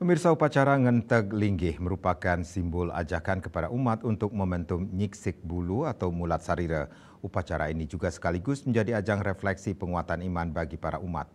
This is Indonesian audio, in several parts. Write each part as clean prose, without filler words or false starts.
Pemirsa, upacara Ngenteg Linggih merupakan simbol ajakan kepada umat untuk momentum Nyiksik Bulu atau Mulat Sarira. Upacara ini juga sekaligus menjadi ajang refleksi penguatan iman bagi para umat.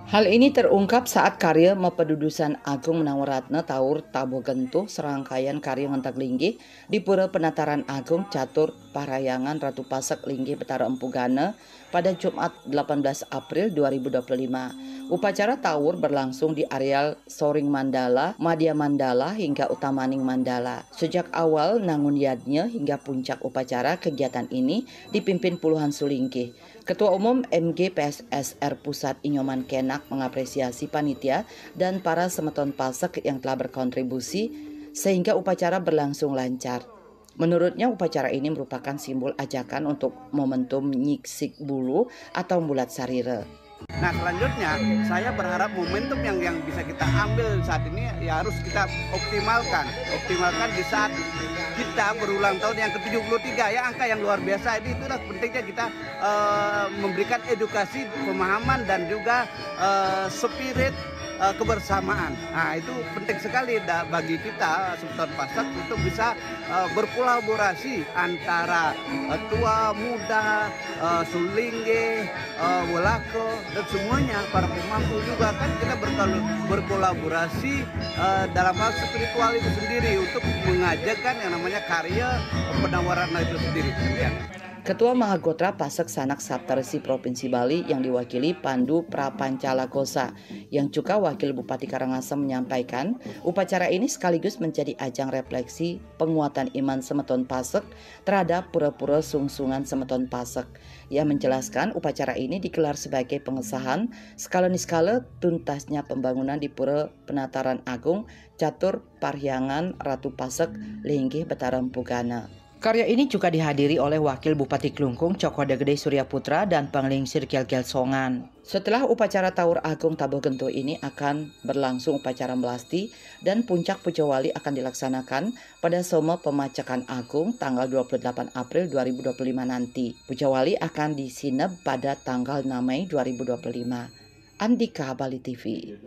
Hal ini terungkap saat karya Mepedudusan Agung Menawaratna Taur Tabo Gentuh serangkaian karya Ngenteg Linggih di Pura Penataran Agung Catur Parayangan Ratu Pasek Linggih Betara Empu Gana pada Jumat 18 April 2025. Upacara Taur berlangsung di areal Soring Mandala, Madya Mandala hingga Utamaning Mandala. Sejak awal Nangun Yadnya hingga puncak upacara, kegiatan ini dipimpin puluhan Sulingkih. Ketua Umum MG PSSR Pusat Inyoman Kenak mengapresiasi panitia dan para semeton Pasek yang telah berkontribusi sehingga upacara berlangsung lancar. Menurutnya upacara ini merupakan simbol ajakan untuk momentum Nyiksik Bulu atau Mulat Sarira. Nah, selanjutnya saya berharap momentum yang bisa kita ambil saat ini ya harus kita optimalkan di saat kita berulang tahun yang ke-73 ya, angka yang luar biasa ini. Itulah pentingnya kita memberikan edukasi, pemahaman dan juga spirit kebersamaan. Nah, itu penting sekali bagi kita Semeton Pasek untuk bisa berkolaborasi antara tua, muda, Sulingge, Wolako dan semuanya, para pemangku juga kan kita berkolaborasi dalam hal spiritual itu sendiri untuk mengajarkan yang namanya karya Penawaratna itu sendiri. Ketua Mahagotra Pasek Sanak Saptarsi Provinsi Bali yang diwakili Pandu Prapancala Gosa yang juga Wakil Bupati Karangasem menyampaikan upacara ini sekaligus menjadi ajang refleksi penguatan iman Semeton Pasek terhadap pura-pura sungsungan Semeton Pasek. Ia menjelaskan upacara ini digelar sebagai pengesahan skala tuntasnya pembangunan di Pura Penataran Agung Catur Parhyangan Ratu Pasek Linggih Betara Empu Gana. Karya ini juga dihadiri oleh Wakil Bupati Klungkung Cokoda Gede Surya Putra dan Panglingsir Gel-Gel Songan. Setelah upacara Taur Agung Tabo Gentuh ini akan berlangsung upacara melasti dan puncak Puja Wali akan dilaksanakan pada Soma Pemacakan Agung tanggal 28 April 2025 nanti. Puja Wali akan disineb pada tanggal 6 Mei 2025. Andika, Bali TV.